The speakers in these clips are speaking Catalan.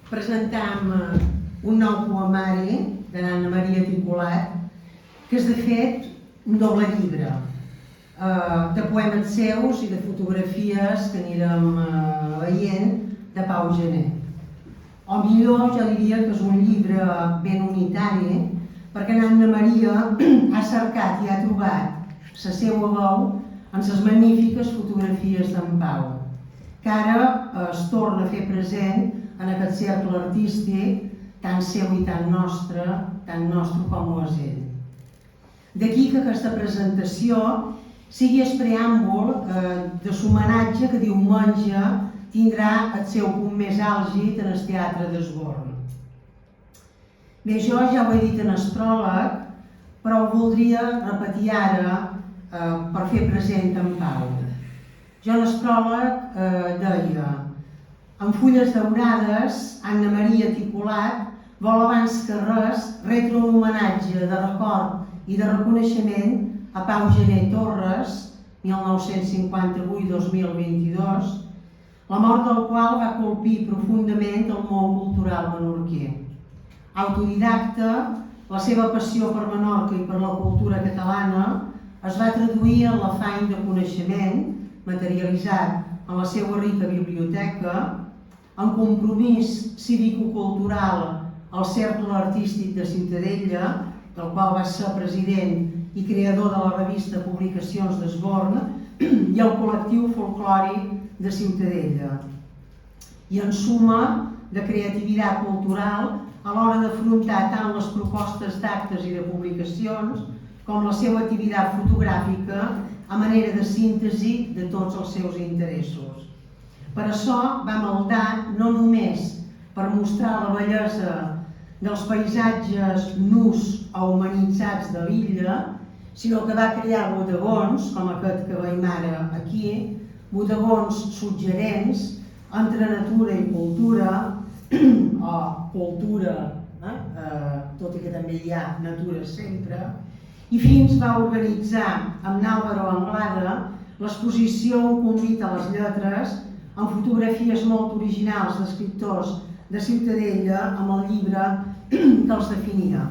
presentam un nou poemari de l'Anna Maria Ticolat, que és de fet un doble llibre de poemes seus i de fotografies que anirem veient de Pau Gené. O millor, jo diria que és un llibre ben unitari, perquè l'Anna Maria ha cercat i ha trobat la seva veu en les magnífiques fotografies d'en Pau, que ara es torna a fer present en aquest cercle artístic tan seu i tan nostre com ho és ell. D'aquí que aquesta presentació sigui el preàmbul de l'homenatge que diumenge tindrà el seu punt més àlgid en el Teatre d'Esborn. Bé, jo ja ho he dit en el pròleg, però ho voldria repetir ara per fer present en Pau. Jo en el pròleg deia: en fulles daurades, Anna Maria Ticolat vol abans que res retre un homenatge de record i de reconeixement a Pau Gené Torres, 1958-2022, la mort del qual va colpir profundament el món cultural menorquí. Autodidacta, la seva passió per Menorca i per la cultura catalana es va traduir en l'afany de coneixement, materialitzat en la seva rica biblioteca, en compromís cívico-cultural al Cercle Artístic de Ciutadella, del qual va ser president i creador de la revista Publicacions d'Esborn, i el col·lectiu folclòric de Ciutadella. I en suma de creativitat cultural a l'hora d'afrontar tant les propostes d'actes i de publicacions com la seva activitat fotogràfica a manera de síntesi de tots els seus interessos. Per això va maldar no només per mostrar la bellesa dels paisatges nus o humanitzats de l'illa, sinó que va crear bodegons, com aquest que veiem ara aquí, bodegons suggerents entre natura i cultura, o cultura, tot i que també hi ha natura sempre, i fins va organitzar amb Álvaro Anglada l'exposició Un convit a les lletres amb fotografies molt originals d'escriptors de Ciutadella amb el llibre que els definia.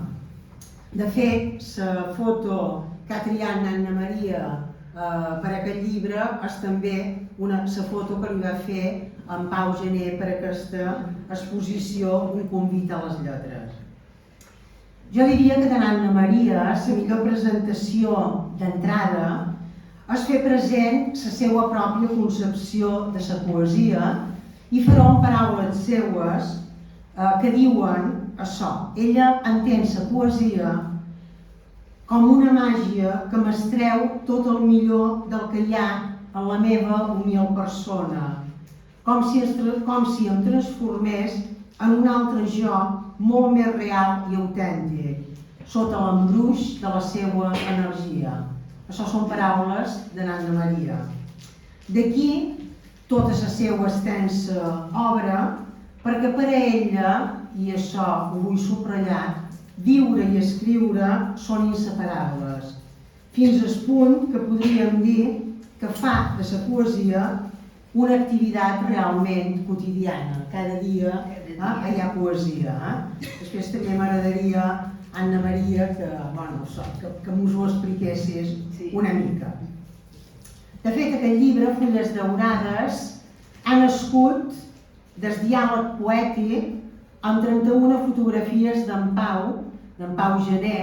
De fet, la foto que ha triat Anna Maria per aquest llibre és també la foto que li va fer en Pau Gené per aquesta exposició Un convit a les lletres. Jo diria que de l'Anna Maria la millor presentació d'entrada és fer present la seva pròpia concepció de la poesia i farà en paraules seues que diuen això: ella entén la poesia com una màgia que m'estreu tot el millor del que hi ha en la meva humil persona, com si em transformés en un altre jo molt més real i autèntic, sota l'embruix de la seva energia. Això són paraules de l'Anna Maria. D'aquí tota la seva extensa obra, perquè per a ella, i això ho vull subratllar, viure i escriure són inseparables, fins al punt que podríem dir que fa de la poesia una activitat realment quotidiana. Cada dia hi ha poesia. Després també m'agradaria, Anna Maria, que m'us ho expliquessis una mica. De fet, aquest llibre, Fulles daurades, ha nascut del diàleg poètic amb 31 fotografies d'en Pau Gené,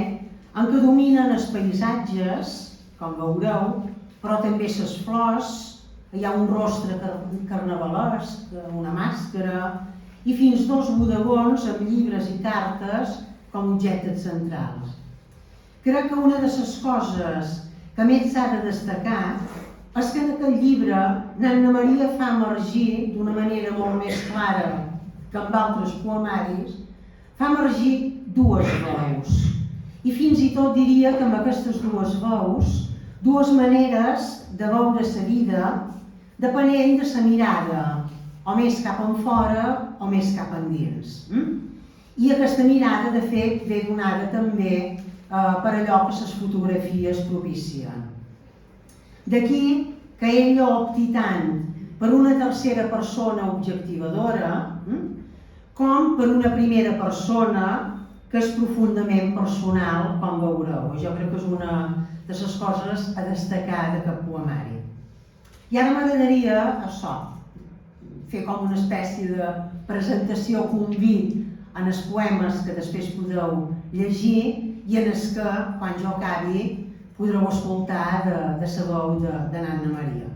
en què dominen els paisatges, com veureu, però també les flors, hi ha un rostre carnavalesc, una màscara, i fins 2 bodegons amb llibres i cartes com objectes centrals. Crec que una de les coses que més s'ha de destacar és que en aquest llibre l'Anna Maria fa emergir d'una manera molt més clara que amb altres poemaris, fa emergir 2 veus. I fins i tot diria que amb aquestes 2 veus, 2 maneres de veure la vida depenent de la mirada, o més cap enfora o més cap endins. I aquesta mirada, de fet, ve donada també per allò que les fotografies propicien. D'aquí que ella opti tant per una tercera persona objectivadora com per una primera persona que és profundament personal, com veureu. Jo crec que és una de les coses a destacar d'aquest poemari. I ara m'agradaria això, fer com una espècie de presentació convit en els poemes que després podreu llegir i en els que, quan jo acabi, podreu escoltar de la veu de Nanna Maria.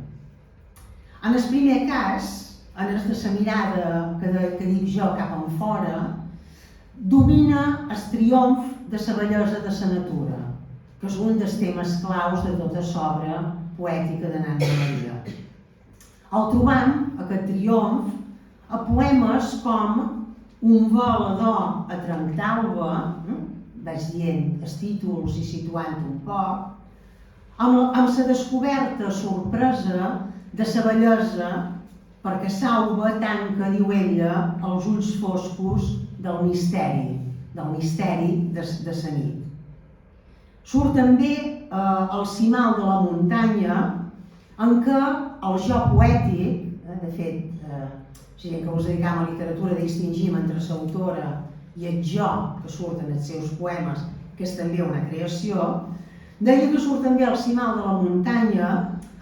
En el primer cas, en el de la mirada que dic jo cap enfora, domina el triomf de la bellesa de la natura, que és un dels temes claus de tota l'obra poètica de Nanna Maria. El trobam, aquest triomf, a poemes com Un volador a Trenc-d'Alba, vaig dient els títols i situant un poc, amb la descoberta sorpresa de la bellesa, perquè Sauva tanca, diu ella, els ulls foscos del misteri de la nit. Surt també el cimal de la muntanya, en què el jo poètic, de fet, si que us dedicam a la literatura distingim entre l'autora i el jo que surt en els seus poemes, que és també una creació, deia que surt també el cimal de la muntanya,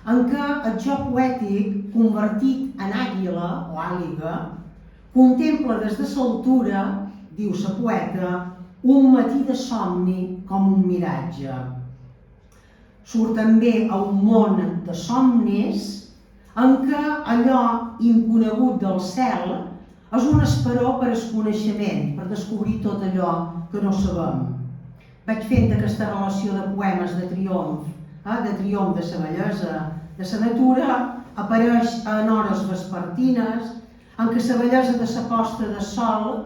en què el jo poètic, convertit en àguila o àliga, contempla des de l'altura, diu la poeta, un matí de somni com un miratge. Surt també a un món de somnis en què allò inconegut del cel és un esperó per al coneixement, per descobrir tot allò que no sabem. Vaig fent aquesta relació de poemes de triomf de la bellesa de la natura, apareix en hores vespertines, en què la bellesa de la posta de sol,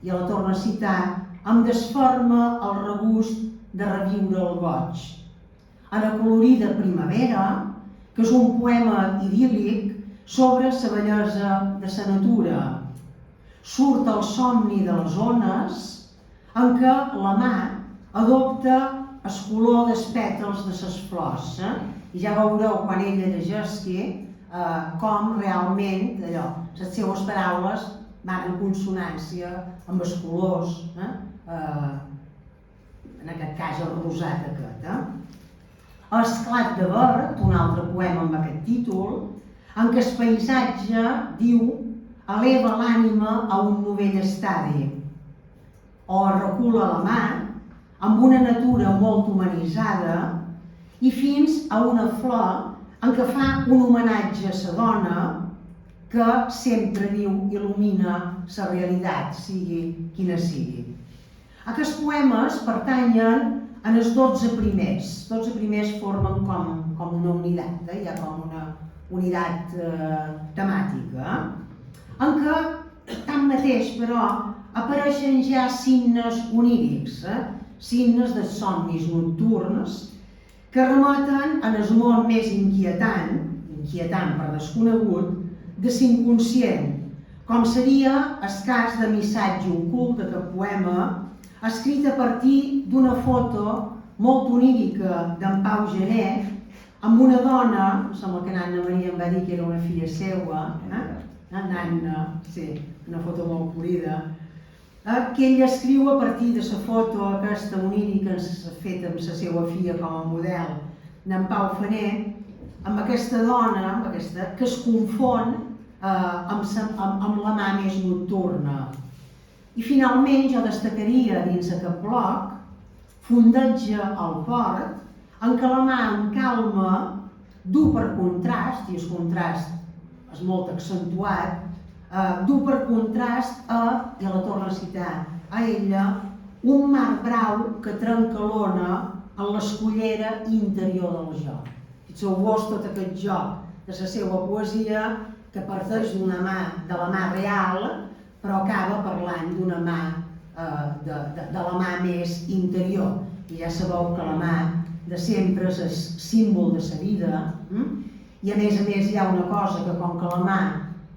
i la torna a citar, em desforma el regust de reviure el goig. En acolorida primavera, que és un poema idíl·lic sobre la bellesa de la natura. Surt el somni de les ones, en què la mà adopta el color dels pètals de les flors. I ja veureu quan ella llegeixi com realment les seues paraules van en consonància amb els colors, en aquest cas el rosat aquest. Esclat de verd, un altre poema amb aquest títol, en què el paisatge, diu, eleva l'ànima a un novell estadi, o recula la mà amb una natura molt humanitzada i fins a una flor en què fa un homenatge a la dona que sempre, diu, il·lumina la realitat, sigui quina sigui. Aquests poemes pertanyen en els 12 primers. 12 primers formen com una unitat, hi ha com una unitat temàtica, en què, tanmateix, però, apareixen ja signes onírics, signes de somnis nocturns, que remoten en el món més inquietant per desconegut, de l'inconscient, com seria el cas de Missatge ocult d'aquest poema, escrit a partir d'una foto molt onírica d'en Pau Gené, amb una dona, em sembla que Nanna Maria em va dir que era una filla seva, Nanna, sí, una foto molt polida, que ella escriu a partir de la foto aquesta onírica feta amb la seva filla com a model d'en Pau Gené, amb aquesta dona, que es confon amb la mà més nocturna. I finalment jo destacaria dins aquest bloc Fondeja al port, en què la mà en calma du per contrast, i el contrast és molt accentuat, du per contrast i la torna a citar, a ella, un mar brau que trenca l'ona en l'escollera interior del joc. Fixeu-vos tot aquest joc de la seva poesia que parteix de la mà real, però acaba parlant d'una mà, de la mà més interior. I ja sabeu que la mà de sempre és el símbol de la vida, i a més hi ha una cosa que com que la mà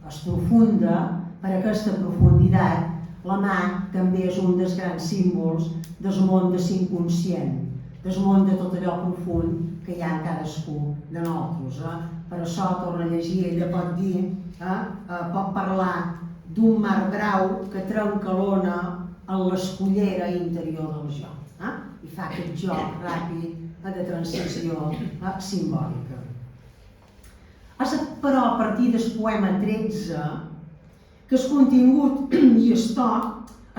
és profunda, per aquesta profunditat, la mà també és un dels grans símbols del món de l'inconscient, del món de tot allò profund que hi ha en cadascú de nosaltres. Per això, torna a llegir, ella pot dir, pot parlar d'un mar brau que trenca l'ona en l'escollera interior del joc i fa aquest joc ràpid de transició simbòlica. És però a partir del poema 13 que el contingut i el to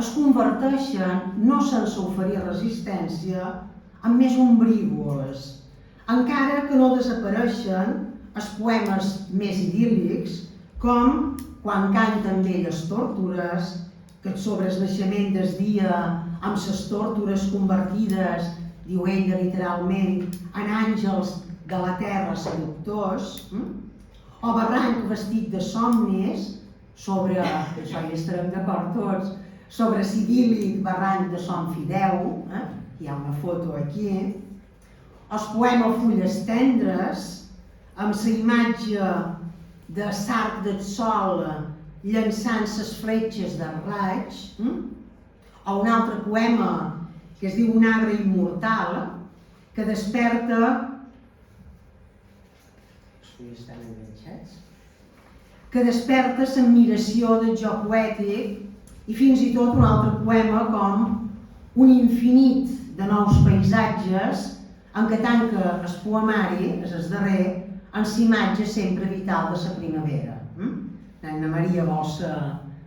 es converteixen, no sense oferir resistència, en més ombrívoles, encara que no desapareixen els poemes més idíl·lics, com Quan canten velles tórtores, que sobre el naixement del dia amb les tórtores convertides, diu ella literalment, en àngels de la terra seductors, o Barranc vestit de somnis, sobre, això hi estarem d'acord tots, sobre l'idíl·lic Barranc de Son Fideu, hi ha una foto aquí, el poema Fulles tendres, amb la imatge de l'arc del sol llançant les fletxes del raig, o un altre poema que es diu Un arbre immortal, que desperta... que desperta l'admiració del joc poètic i fins i tot un altre poema com Un infinit de nous paisatges en què tanca el poemari, és el darrer, en l'imatge sempre vital de la primavera. Anna Maria vol ser,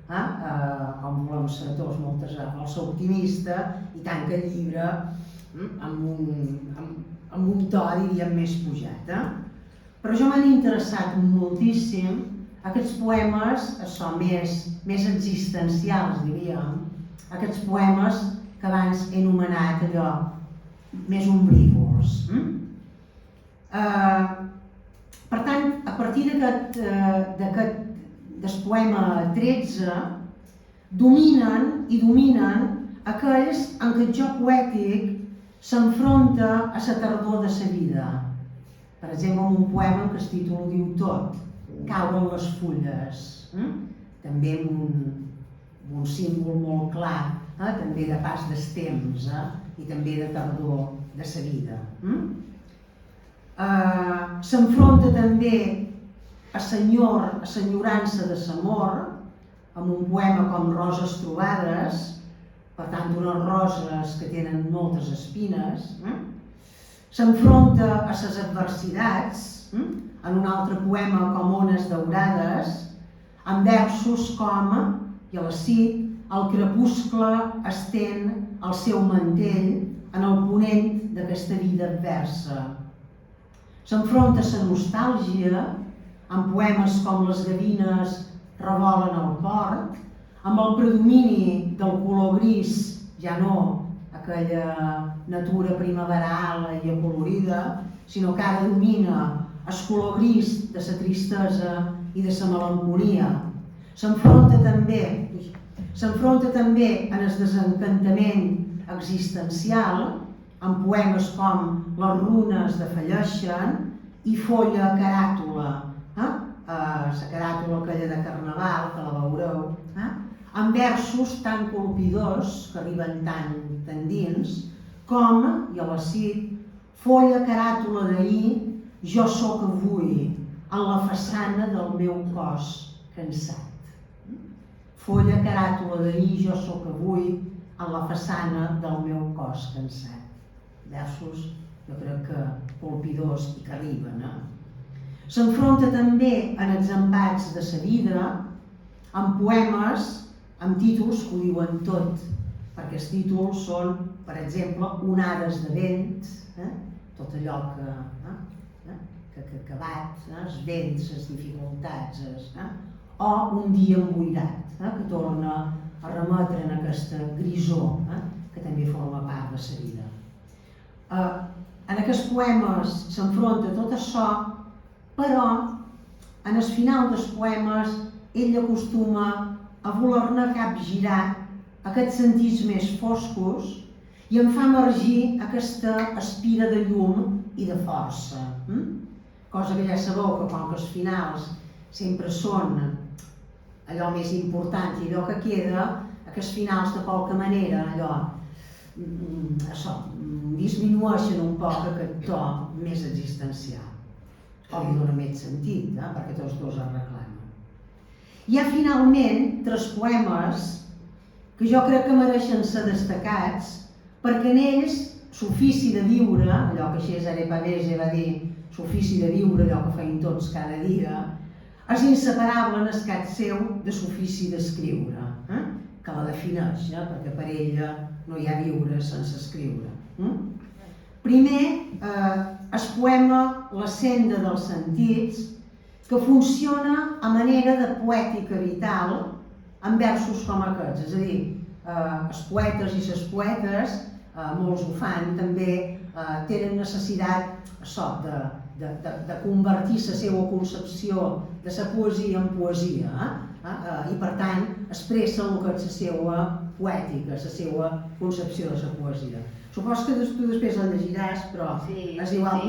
com volem ser tots moltes vegades, vol ser optimista i tanca el llibre amb un to, diríem, més pujat. Però jo m'han interessat moltíssim aquests poemes, són més existencials, diríem, aquests poemes que abans he anomenat allò més ombrívols. Per tant, a partir del poema 13, dominen aquells en què el joc poètic s'enfronta a la tardor de la vida. Per exemple, en un poema en què el títol ho diu tot, Cauen les fulles, també amb un símbol molt clar, també de pas dels temps i també de tardor de la vida. S'enfronta també a l'enyorança de l'amor, amb un poema com Roses trobades, per tant unes roses que tenen moltes espines. S'enfronta a les adversitats, en un altre poema com Ones daurades, amb versos com, i la cit, el crepuscle estén el seu mantell en el ponent d'aquesta vida adversa. S'enfronta a la nostàlgia, amb poemes com Les gavines revolen al port, amb el predomini del color gris, ja no aquella natura primaveral i acolorida, sinó que ara domina el color gris de la tristesa i de la melancolia. S'enfronta també en el desencantament existencial, amb poemes com Les runes defalleixen i Folla caràtula, la caràtula aquella de Carnaval, que la veureu, amb versos tan colpidors que arriben tan dins, com, i a la cit, Folla caràtula d'ahir, jo sóc avui, en la façana del meu cos cansat. Folla caràtula d'ahir, jo sóc avui, en la façana del meu cos cansat. Versos, jo crec que colpidors i que arriben. S'enfronta també en els embats de la vida, amb poemes, amb títols que ho diuen tot, perquè els títols són, per exemple, Onades de vent, tot allò que bat, els vents, les dificultats, o Un dia emboirat, que torna a remetre en aquesta grisor, que també forma part de la vida. En aquests poemes s'enfronta tot això, però en el final dels poemes ell acostuma a voler-ne capgirar aquests sentits més foscos i en fa emergir aquesta espira de llum i de força. Cosa que ja sabeu que com que els finals sempre són allò més important i allò que queda, aquests finals de qualque manera disminueixen un poc aquest to més existencial. O li dona més sentit, perquè tots dos es reclamen. Hi ha finalment 3 poemes que jo crec que mereixen ser destacats perquè en ells l'ofici de viure, allò que Cesare Pavese va dir, l'ofici de viure, allò que feim tots cada dia, és inseparable en el cas seu de l'ofici d'escriure, que la defineix, perquè per ella no hi ha viure sense escriure. Primer, el poema La senda dels sentits, que funciona a manera de poètica vital en versos com aquests, és a dir, els poetes i les poetes, molts ho fan, també tenen necessitat de convertir la seva concepció de la poesia en poesia i per tant expressen el que és la seva poètica, la seva concepció de la poesia. Supos que tu després el llegiràs, però és igual.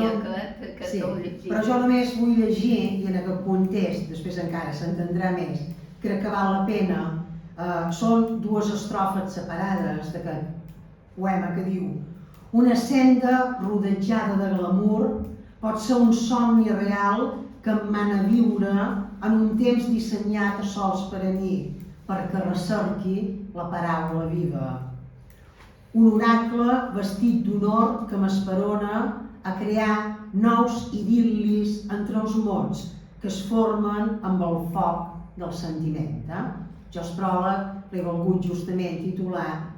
Però jo només vull llegir, i en aquest context, després encara s'entendrà més, crec que val la pena. Són 2 estrofes separades d'aquest poema que diu: una senda rodejada de glamour pot ser un somni real que em mana a viure en un temps dissenyat a sols per a mi, perquè recerqui la paraula viva. Un oracle vestit d'honor que m'esperona a crear nous idil·lis entre els mots que es formen amb el foc del sentiment. Jo el pròleg l'he volgut justament titular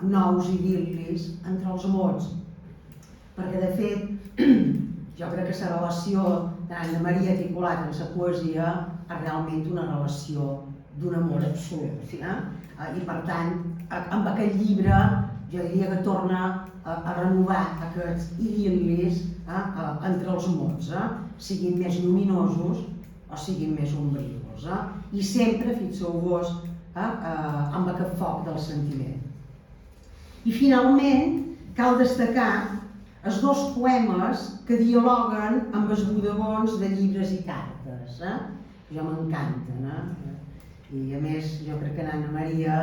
Nous idil·lis entre els mots, perquè de fet jo crec que la relació d'Anna Maria Ticolat amb la poesia és realment una relació d'un amor absolut. I per tant, amb aquest llibre jo diria que torna a renovar aquests idil·lis entre els mots, siguin més lluminosos o siguin més ombrívols. I sempre, fixeu-vos, amb aquest foc del sentiment. I finalment, cal destacar els 2 poemes que dialoguen amb els bodegons de llibres i cartes. Jo m'encanten. I a més, jo crec que Anna Maria,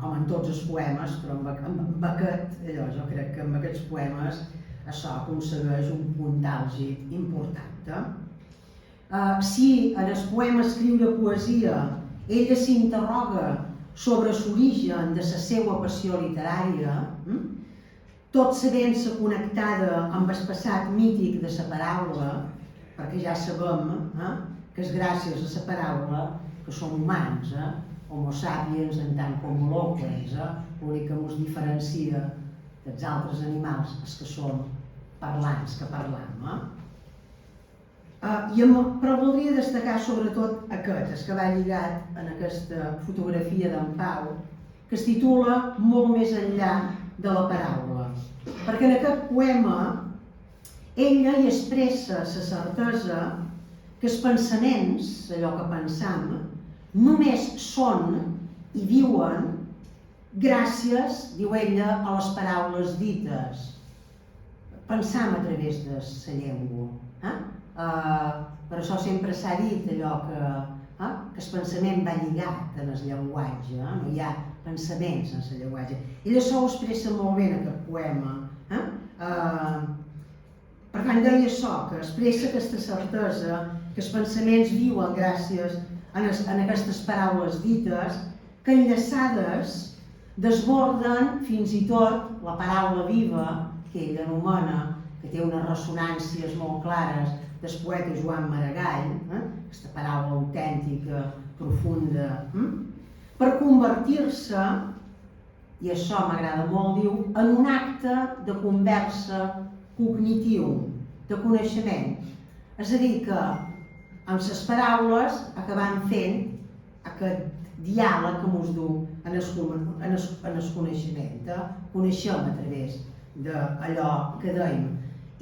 com en tots els poemes, però amb aquest, jo crec que amb aquests poemes això aconsegueix un punt àlgid important. Si en el poema Escriure poesia ella s'interroga sobre l'origen de la seva passió literària, tot sabent-se connectada amb el passat mític de la paraula, perquè ja sabem que és gràcies a la paraula que som humans, homo sapiens en tant com eloquens, l'únic que ens diferencia dels altres animals és que som parlants, que parlam. Però voldria destacar sobretot aquest, que va lligat en aquesta fotografia d'en Pau, que es titula Molt més enllà de la paraula. Perquè en aquest poema ella hi expressa la certesa que els pensaments, allò que pensam, només són i viuen gràcies, diu ella, a les paraules dites. Pensam a través de la llengua. Per això sempre s'ha dit allò que el pensament va lligat en el llenguatge, no hi ha pensaments en el llenguatge. Ella això ho expressa molt bé en aquest poema. Per tant, deia això, que expressa aquesta certesa que els pensaments viuen gràcies a aquestes paraules dites que enllaçades desborden fins i tot la paraula viva que ell anomena, que té unes ressonàncies molt clares del poeta Joan Maragall, aquesta paraula autèntica, profunda, per convertir-se, i això m'agrada molt, diu, en un acte de conversa cognitiu, de coneixement. És a dir, que amb les paraules acabam fent aquest diàleg que ens du en el coneixement. Coneixem a través d'allò que deim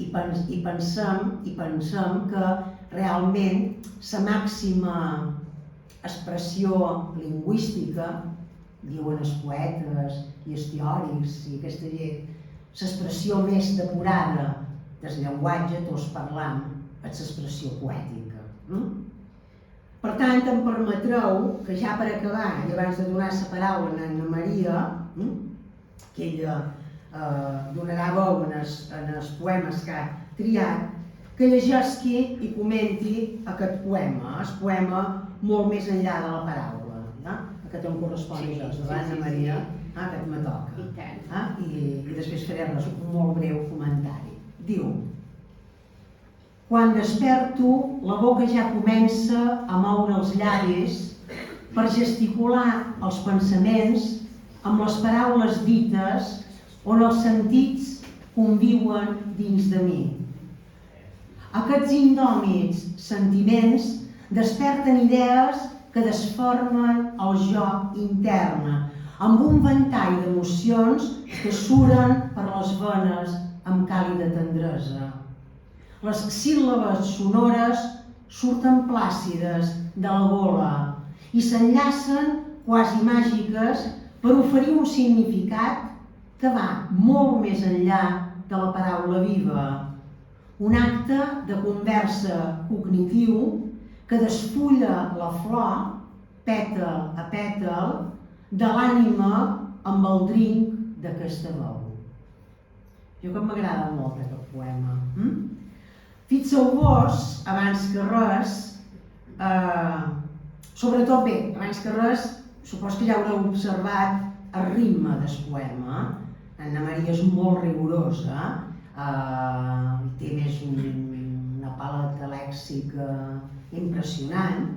i pensem que realment la màxima expressió lingüística, diuen els poetes i els teòrics i aquesta gent, l'expressió més depurada del llenguatge, tots parlam, és l'expressió poètica. Per tant, em permetreu que ja per acabar, i abans de donar la paraula a Anna Maria, que ella donarà veu en els poemes que ha triat, que llegisqui i comenti aquest poema, el poema molt més enllà de la paraula. Que te'n correspon a això, Anna Maria, que et me toca. I després faré un molt breu comentari. Diu: quan desperto, la boca ja comença a moure els llavis per gesticular els pensaments amb les paraules dites on els sentits conviuen dins de mi. Aquests indòmits sentiments desperten idees que desformen el jo intern, amb un ventall d'emocions que suren per les venes amb càlida tendresa. Les síl·labes sonores surten plàcides de la gola i s'enllacen quasi màgiques per oferir un significat que va molt més enllà de la paraula viva. Un acte de conversa cognitiu que despulla la flor, pètal a pètal, de l'ànima amb el drinc d'aquesta veu. Jo que m'agrada molt aquest poema. Fixeu-vos, abans que res, sobretot bé, abans que res, supos que ja haureu observat el ritme del poema. Anna Maria és molt rigorosa, té més una paleta lèxica impressionant.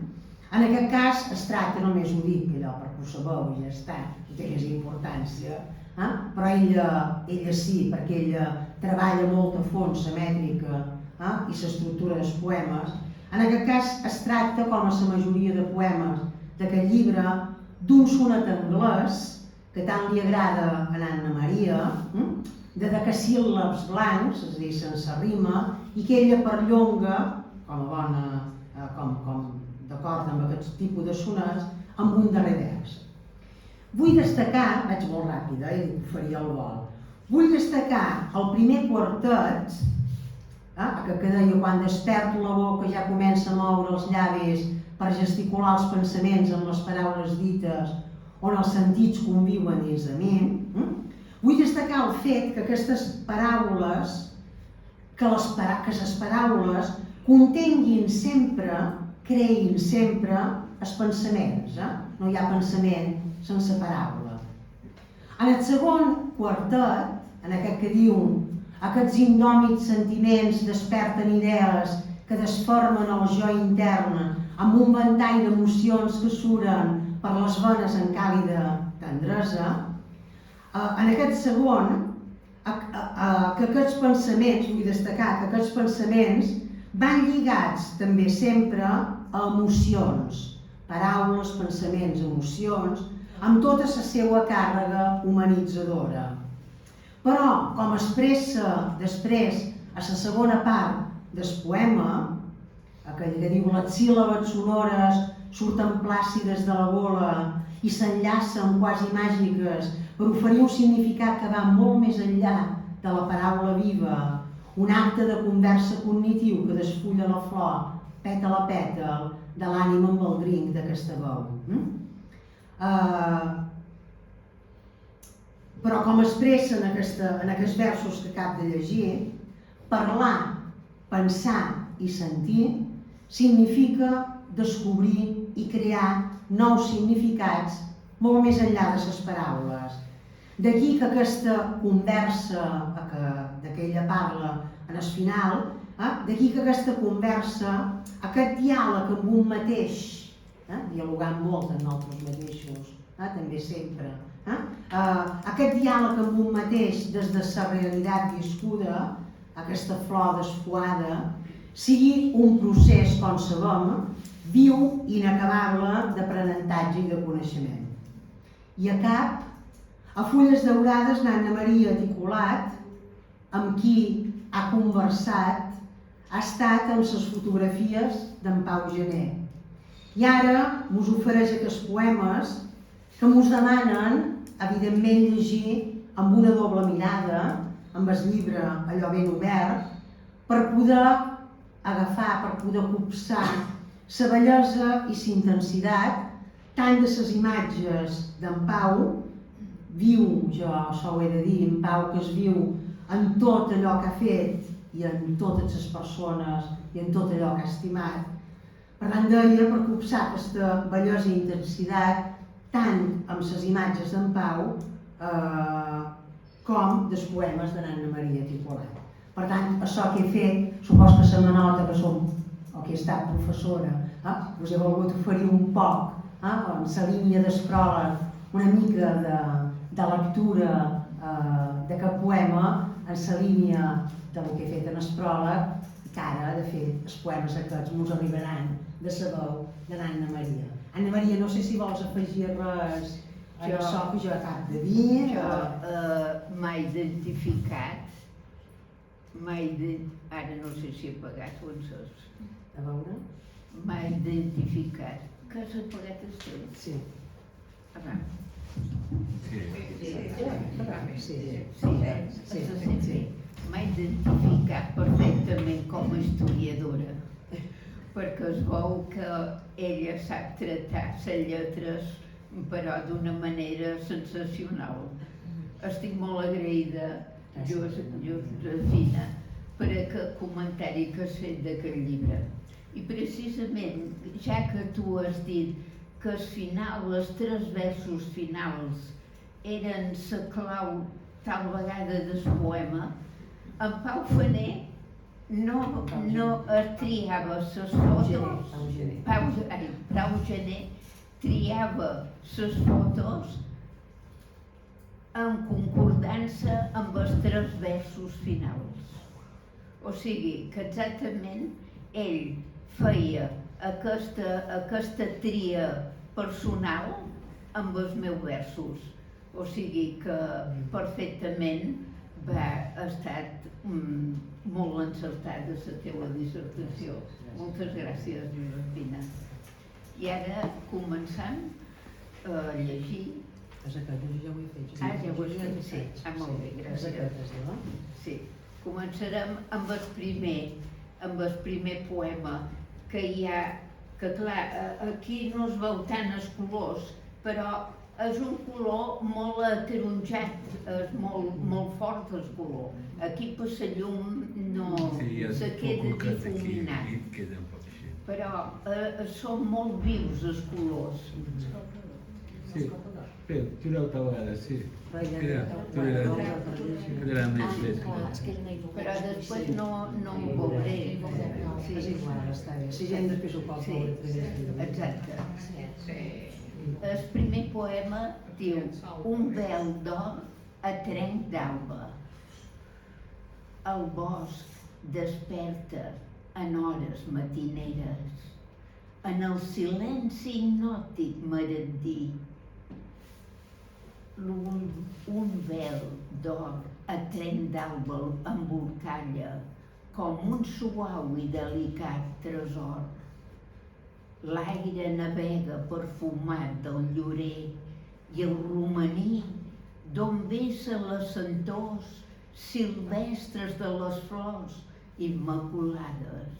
En aquest cas es tracta, només ho dic allò perquè ho sabeu i ja està, no té més importància, però ella sí, perquè ella treballa molt a fons la mètrica i l'estructura dels poemes. En aquest cas es tracta, com a la majoria de poemes d'aquest llibre, d'un sonet anglès que tant li agrada a Anna Maria, de decasíl·labs blancs, és a dir, sense rima, i que ella perllonga, com a bona, d'acord amb aquest tipus de sonets, amb un darrer vers. Vull destacar, vaig molt ràpida i ho faria al vol, vull destacar el primer quartet, que deia quan desperto la boca ja comença a moure els llavis per gesticular els pensaments amb les paraules dites on els sentits conviuen dins de mi. Vull destacar el fet que aquestes paraules, que les paraules contenguin sempre, creïn sempre els pensaments. No hi ha pensament sense paraula. En el segon quartet, en aquest que diu aquests indòmits sentiments desperten idees que desformen el jo intern amb un ventall d'emocions que suren per les venes en càlida tendresa. En aquest segon, que aquests pensaments, vull destacar que aquests pensaments van lligats també sempre a emocions, paraules, pensaments, emocions, amb tota la seva càrrega humanitzadora. Però, com expressa després a la segona part del poema, aquell que diu les síl·labes sonores surten plàcides de la gola i s'enllacen quasi màgiques per oferir un significat que va molt més enllà de la paraula viva, un acte de conversa cognitiu que despulla la flor, pètal a pètal, de l'ànima amb el drinc d'aquesta veu. Però com expressa en aquests versos que acabo de llegir, parlar, pensar i sentir significa descobrir i crear nous significats molt més enllà de les paraules. D'aquí que aquesta conversa de què ella parla en el final, d'aquí que aquesta conversa, aquest diàleg amb un mateix, dialogant molt amb nosaltres mateixos, també sempre, aquest diàleg amb un mateix des de la realitat viscuda, aquesta flor desfuada, sigui un procés, com sabem, viu i inacabable d'aprenentatge i de coneixement. I a cap, a fulles daurades n'Anna Maria Articulat, amb qui ha conversat, ha estat amb les fotografies d'en Pau Gené. I ara mos ofereix aquests poemes que mos demanen, evidentment, llegir amb una doble mirada, amb el llibre allò ben obert, per poder agafar, per poder copsar la bellesa i la intensitat tant de les imatges d'en Pau, viu, jo això ho he de dir, en Pau que es viu en tot allò que ha fet i en totes les persones i en tot allò que ha estimat, Per tant, deia per copsar aquesta bellesa i intensitat tant amb les imatges d'en Pau com dels poemes de l'Anna Maria Tipolat. Per tant, això que he fet, supos que se m'anota que som o que he estat professora, us he volgut oferir un poc, amb la línia d'espròleg, una mica de lectura d'aquest poema en la línia del que he fet en espròleg, que ara, de fet, els poemes aquests mos arribaran de la veu de l'Anna Maria. Anna Maria, no sé si vols afegir res a això que jo acabo de dir. Jo m'ha identificat, ara no sé si he pagat o encès. A veure? M'ha identificat. Que has apagat el teu? Sí. Ara. Sí. M'ha identificat perfectament com a historiadora, perquè es veu que ella sap tractar les lletres, però d'una manera sensacional. Estic molt agraïda, Josefina, per aquest comentari que has fet d'aquest llibre. I precisament, ja que tu has dit que al final, els 3 versos finals eren la clau tal vegada del poema, en Pau Faner no triava les fotos, Pau Gener triava les fotos en concordança amb els 3 versos finals. O sigui que exactament ell feia aquesta tria personal amb els meus versos. O sigui que perfectament va estar molt encertada la teva dissertació. Moltes gràcies, Josefina. I ara començam a llegir. És aquest, jo ja ho he fet. Ja ho has fet, sí. Molt bé, gràcies. Sí. Començarem amb el primer poema que hi ha, que clar, aquí no es veu tant els colors, però és un color molt ataronjat, és molt fort el color. Aquí per la llum no se queda difuminat, però són molt vius els colors. Sí, tireu-te a vegades, sí. Quedarà més fresca. Però després no ho veuré. És igual, està bé. Si gent després ho pot veure. Exacte. El primer poema diu: un vel d'or a trenc d'alba. El bosc desperta en hores matineres, en el silenci hipnòtic marendí. Un vel d'or a trenc d'alba embolcalla, com un suau i delicat tresor. L'aire navega perfumat del llorer i el romaní d'on vessen les sentors silvestres de les flors immaculades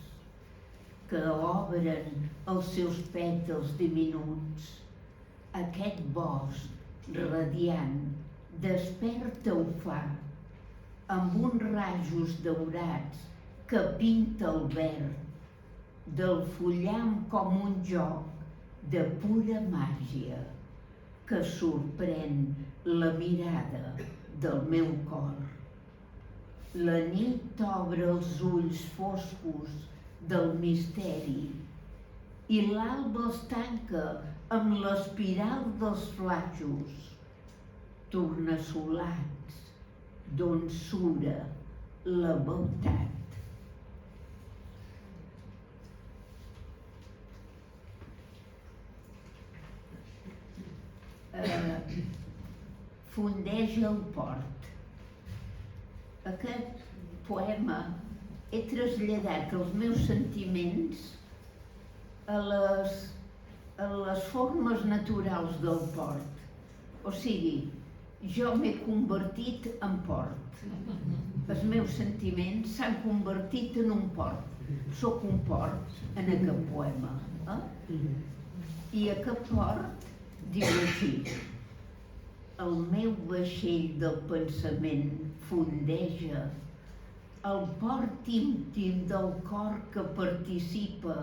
que obren els seus pètals diminuts. Aquest bosc radiant desperta ho fa amb uns rajos daurats que pinta el verd del fullam com un joc de pura màgia que sorprèn la mirada del meu cor. La nit obre els ulls foscos del misteri i l'alba els tanca amb l'espiral dels flaixos, tornassolats d'on sura la beltat. Fundeix el port. Aquest poema he traslladat els meus sentiments a les formes naturals del port. O sigui, jo m'he convertit en port. Els meus sentiments s'han convertit en un port. Soc un port en aquest poema. I aquest port diu així: el meu vaixell del pensament fondeja el port íntim del cor que participa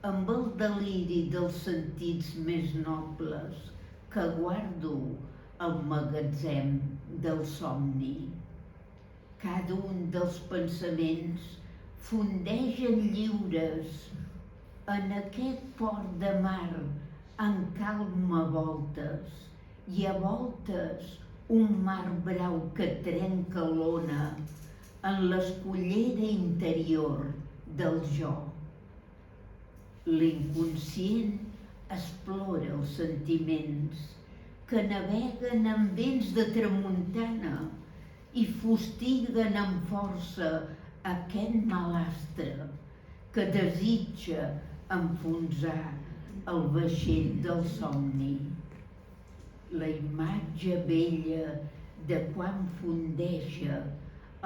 amb el deliri dels sentits més nobles que guardo al magatzem del somni. Cada un dels pensaments fondegen lliures en aquest port de mar en calma voltes, i a voltes un mar brau que trenca l'ona en l'escullera interior del jo. L'inconscient explora els sentiments que naveguen en vents de tramuntana i fustiguen amb força aquest malastre que desitja enfonsar el vaixell del somni. La imatge vella de quan fondeja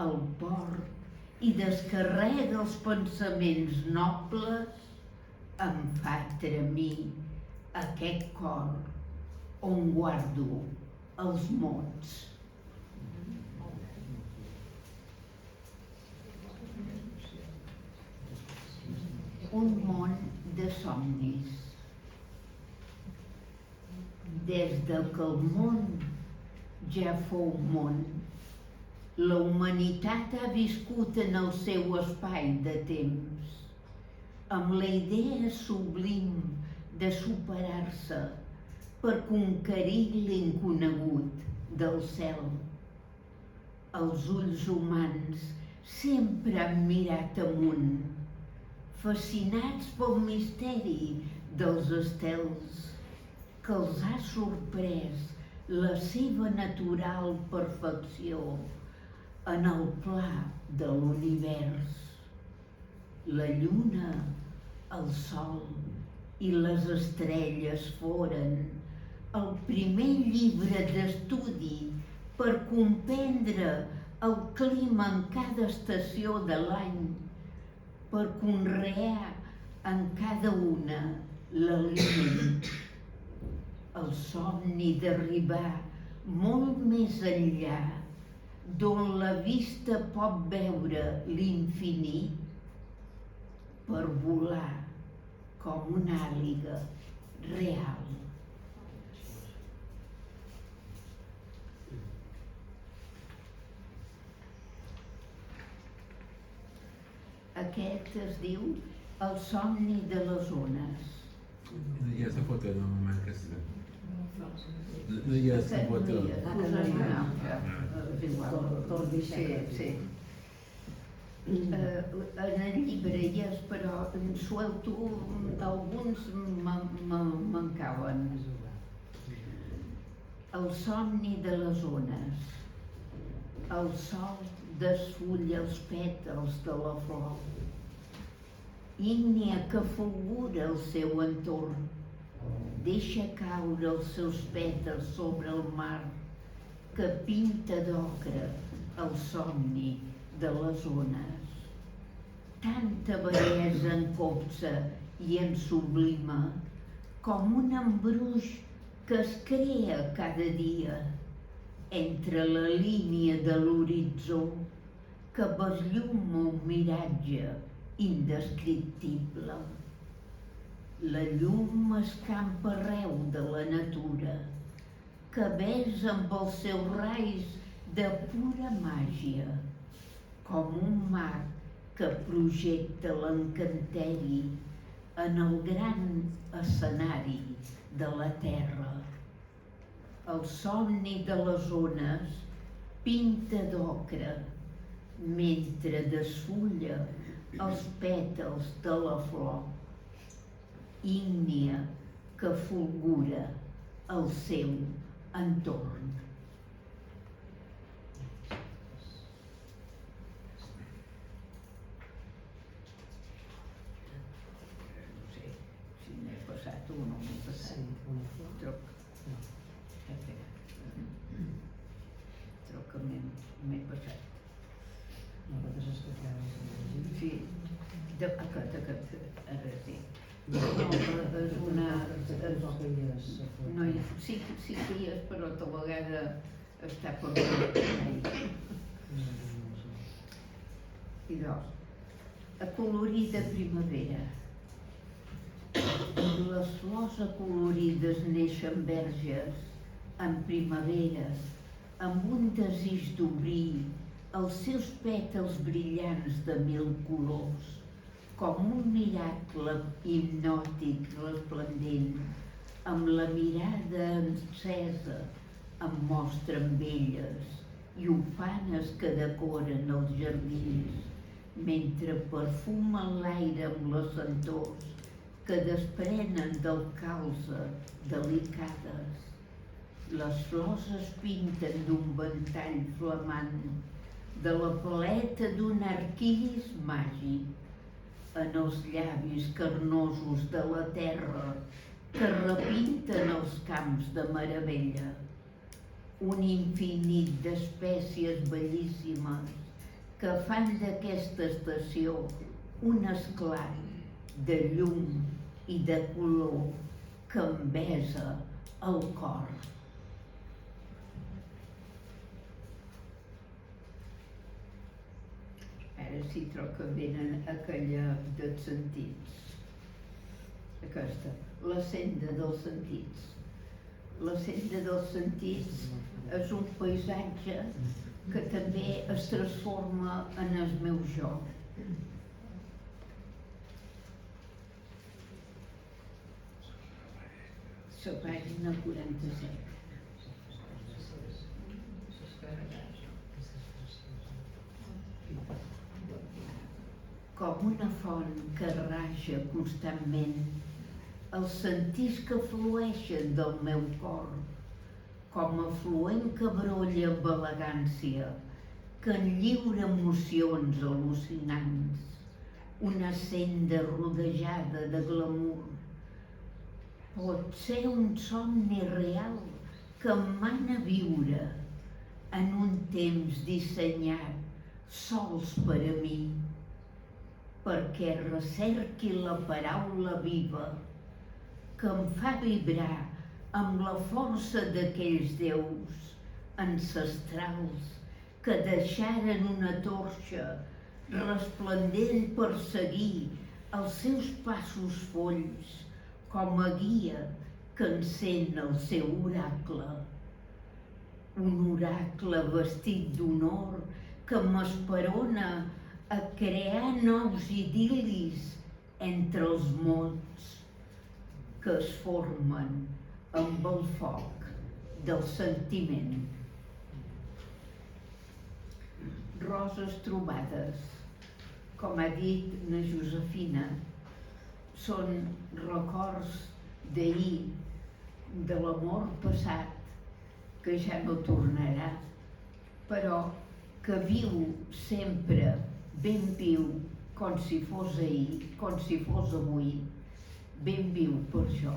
el port i descarrega els pensaments nobles em fa tremir aquest cor on guardo els mots. Un món de somnis. Des que el món ja fou món, la humanitat ha viscut en el seu espai de temps, amb la idea sublim de superar-se per conquerir l'inconegut del cel. Els ulls humans sempre han mirat amunt, fascinats pel misteri dels estels, que els ha sorprès la seva natural perfecció en el pla de l'univers. La lluna, el sol i les estrelles foren el primer llibre d'estudi per comprendre el clima en cada estació de l'any, per conrear en cada una l'aliment. El somni d'arribar molt més enllà, d'on la vista pot veure l'infinit, per volar com una àliga real. Aquest es diu El somni de les ones. No hi ha la foto, no, mamà, aquesta. No hi ha la foto. És igual. Sí. En el llibre hi és, però suelto, alguns mancaven. El somni de les ones. El sol desfulla els pètals de la flor. Ígnia que fulgura el seu entorn, deixa caure els seus pètals sobre el mar que pinta d'ocre el somni de les ones. Tanta bellesa encopsa i en sublima com un embruix que es crea cada dia entre la línia de l'horitzó que beslluma un miratge indescriptible. La llum escampa arreu de la natura, que besa amb els seus raigs de pura màgia, com un mag que projecta l'encanteri en el gran escenari de la terra. El somni de les ones pinta d'ocre mentre desfulla els pètals de la flor, ígnia que fulgura el seu entorn. No sé si n'he passat o no m'he passat. Troc que m'he passat. Sí, aquest, ara sí. És una... Sí que hi és, però a vegada està per I dos, acolorida primavera. Les flors acolorides neixen verges en primavera, amb un desig d'obrir els seus pètals brillants de 1000 colors, com un miracle hipnòtic resplendent, amb la mirada encesa em mostren velles i ufanes que decoren els jardins, mentre perfumen l'aire amb les sentors que desprenen del calze delicades. Les flors es pinten d'un ventall flamant, de la paleta d'un arquiris màgic, en els llavis carnosos de la terra que repinten els camps de meravella. Un infinit d'espècies bellíssimes que fan d'aquesta estació un esclat de llum i de color que em besa el cor. Ara s'hi troca ben aquella dels sentits. Aquesta, la senda dels sentits. La senda dels sentits és un paisatge que també es transforma en el meu jo. La pàgina 47. Com una font que raja constantment els sentits que flueixen del meu cor, com afluent que brolla amb elegància, que enlliura emocions al·lucinants, una senda rodejada de glamour. Pot ser un somni real que em mana viure en un temps dissenyat sols per a mi, perquè recerqui la paraula viva que em fa vibrar amb la força d'aquells déus ancestrals que deixaren una torxa resplendent per seguir els seus passos folls com a guia que encén el seu oracle. Un oracle vestit d'honor que m'esperona a crear nous idil·lis entre els mons que es formen amb el foc del sentiment. Roses trobades, com ha dit na Josefina, són records d'ahir, de l'amor passat, que ja no tornarà, però que viu sempre ben viu, com si fos ahir, com si fos avui, ben viu per jo.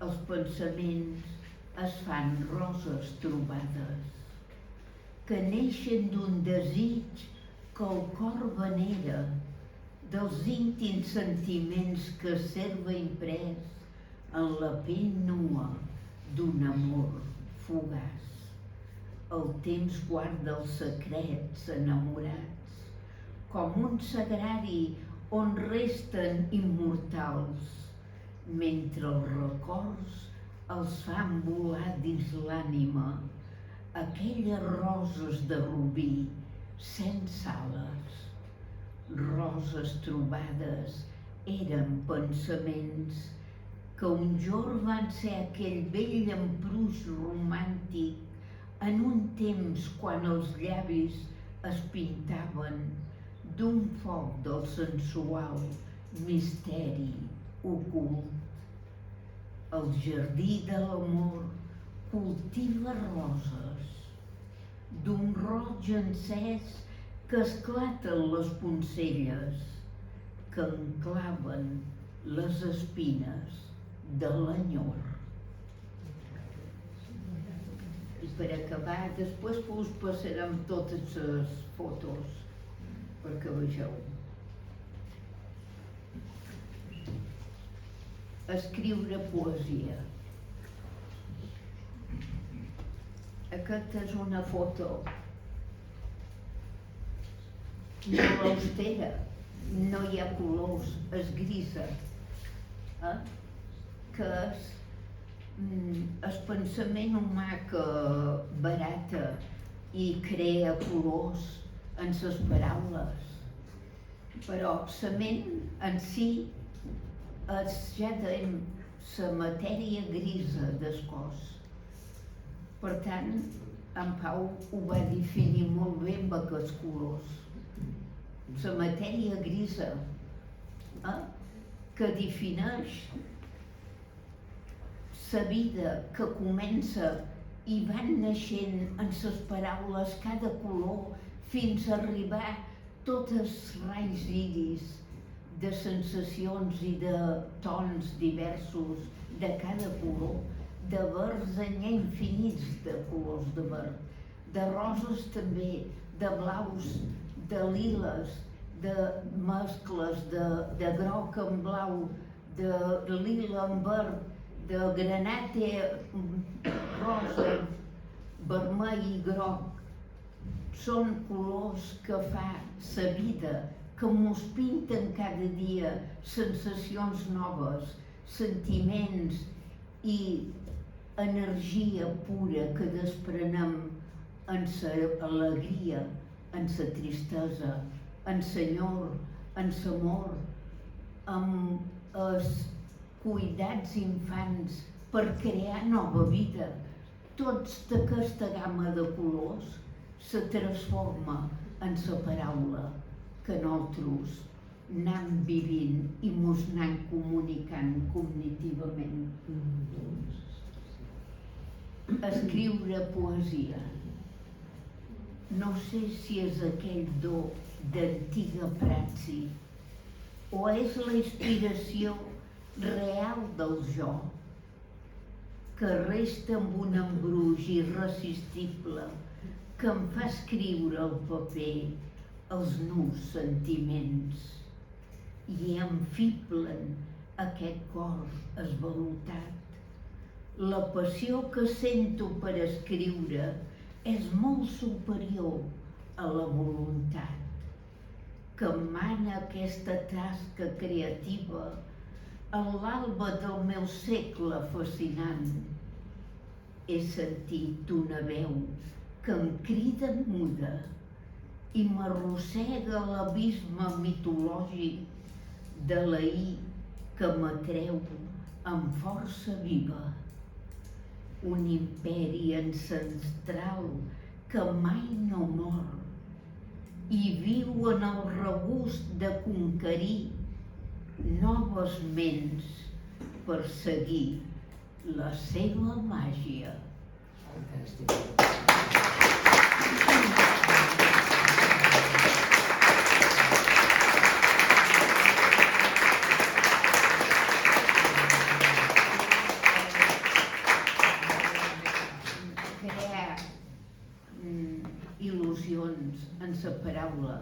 Els pensaments es fan roses trobades, que neixen d'un desig que el cor venera, dels íntims sentiments que serva imprès en la pell nua d'un amor fugaç. El temps guarda els secrets enamorats, com un sagrari on resten immortals, mentre els records els fan volar dins l'ànima, aquelles roses de rubí sense ales. Roses trobades eren pensaments que un jorn van ser aquell vell empruix romàntic en un temps quan els llavis es pintaven d'un foc del sensual misteri ocult. El jardí de l'amor cultiva roses d'un roig encès que esclaten les poncelles, que enclaven les espines de l'enyor. I per acabar, després us passarem totes les fotos perquè vegeu. Escriure poesia. Aquesta és una foto molt austera, no hi ha colors, és grisa. que és el pensament humà que barata i crea colors en les paraules. Però la ment en si és, ja dèiem, la matèria grisa del cos. Per tant, en Pau ho va definir molt bé amb aquests colors. La matèria grisa que defineix la vida que comença i van naixent en les paraules cada color fins a arribar tots els raigs iris de sensacions i de tons diversos de cada color, de verds n'hi ha infinits de colors de verd, de roses també, de blaus, de liles, de mescles de groc amb blau, de lila amb verd, de granate rosa, vermell i groc. Són colors que fa la vida, que mos pinten cada dia sensacions noves, sentiments i energia pura que desprenem en l'alegria, en la tristesa, en l'enyor, en l'amor, amb els cuidats infants per crear nova vida. Tota aquesta gamma de colors se transforma en la paraula que nosaltres anem vivint i mos anem comunicant cognitivament. Escriure poesia. No sé si és aquell do d'antiga praxi o és la inspiració real del jo que resta amb un embruix irresistible que em fa escriure al paper els nus sentiments i enfiblen aquest cor esvalotat. La passió que sento per escriure és molt superior a la voluntat que emana aquesta tasca creativa en l'alba del meu segle fascinant. He sentit una veu que em crida muda i m'arrossega a l'abisme mitològic de l'ahir que m'atreu amb força viva. Un imperi ancestral que mai no mor i viu en el regust de conquerir noves ments per seguir la seva màgia. Crear il·lusions en la paraula,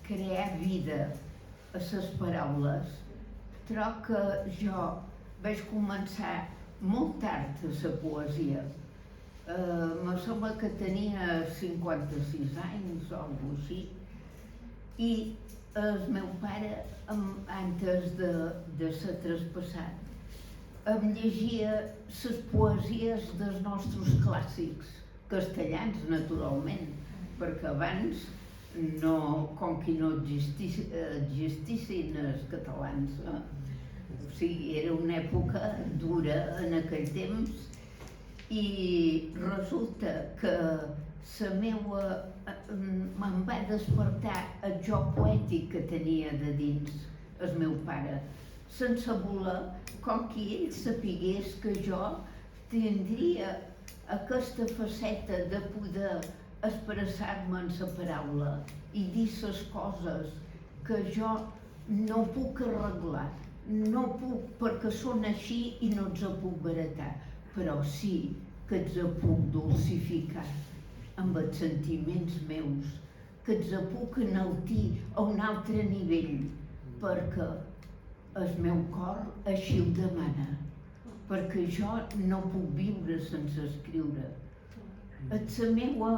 crear vida a les paraules, trobo que jo vaig començar molt tard a la poesia. Me sembla que tenia 56 anys o alguna cosa així, i el meu pare, antes de ser traspassat, em llegia les poesies dels nostres clàssics, castellans naturalment, perquè abans com que no existissin els catalans. O sigui, era una època dura en aquell temps i resulta que me'n va despertar el joc poètic que tenia de dins el meu pare, sense voler, com que ell sapigués que jo tindria aquesta faceta de poder expressar-me en la paraula i dir les coses que jo no puc arreglar, no puc perquè són així i no els puc baratar, però sí que els puc dulcificar amb els sentiments meus, que els puc enaltir a un altre nivell, perquè el meu cor així ho demana, perquè jo no puc viure sense escriure. És la meva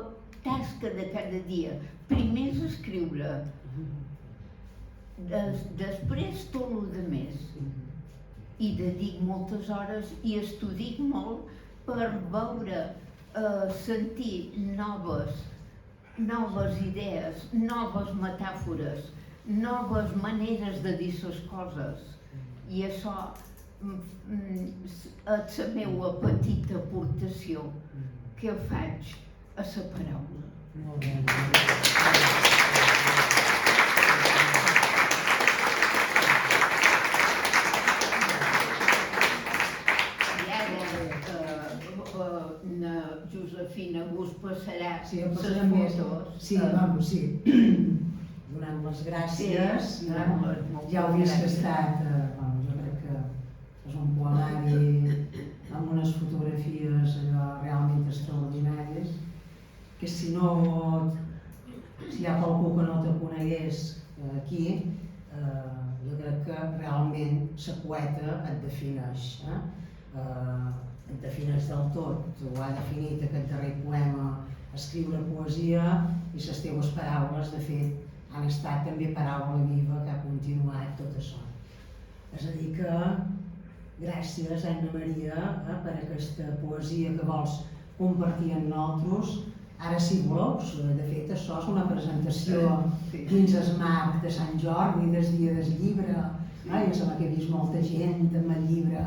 tasca de cada dia. Primer és escriure, després tot el que més. hi dedic moltes hores i estudic molt per veure, sentir noves idees, noves metàfores, noves maneres de dir les coses. I això és la meva petita aportació que faig a la paraula. Molt bé. Josefina us passarà Sí, em les passarem més. fotos. Sí, vamos, sí. Donant les gràcies. Sí, donant-les moltes Ja heu vist que ha gràcies. estat, jo crec que és un poemari amb unes fotografies allò realment extraordinàries, que si hi ha qualcú que no te conegués aquí, jo crec que realment la poeta et defineix. Et defineix del tot. Ho ha definit aquest darrer poema, escriure poesia, i les teves paraules, de fet, han estat també paraula viva que ha continuat tot això. És a dir que gràcies, Anna Maria, per aquesta poesia que vols compartir amb nosaltres. Ara, si voleu, de fet, això és una presentació dins el marc de Sant Jordi, del dia del llibre. Jo sembla que he vist molta gent amb el llibre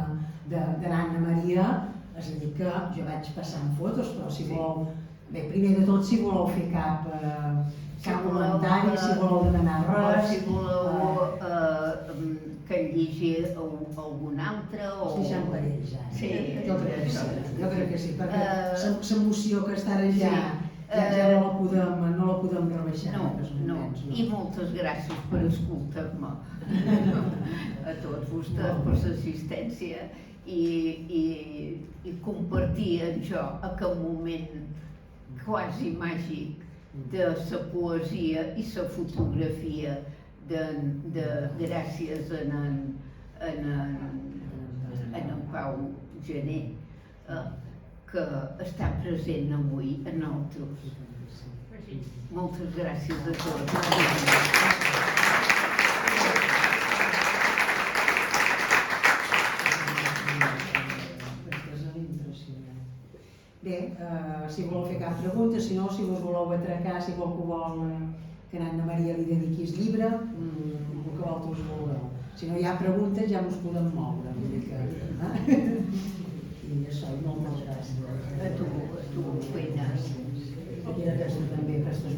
de l'Anna Maria. És a dir que jo vaig passant fotos, però si voleu, bé, primer de tot, si voleu fer cap comentari, si voleu demanar res. Si voleu que en llegi algun altre o... Els deixem per ells, ara. Sí, Jo crec que sí, perquè l'emoció que està allà ja no la podem rebaixar en aquests moments. I moltes gràcies per escoltar-me a tots vostès per l'assistència i compartir amb jo aquest moment quasi màgic de la poesia i la fotografia gràcies a en Pau Gené, que està present avui a nosaltres. Moltes gràcies a tots. Bé, si voleu fer cap pregunta, si no, si us voleu atracar, si qualcú vol que l'Anna Maria li dediquis llibre, el que vosaltres vulgueu. Si no hi ha preguntes ja ens podem moure una mica. I això, moltes gràcies. A tu, Pena. Aquí aquesta també, aquesta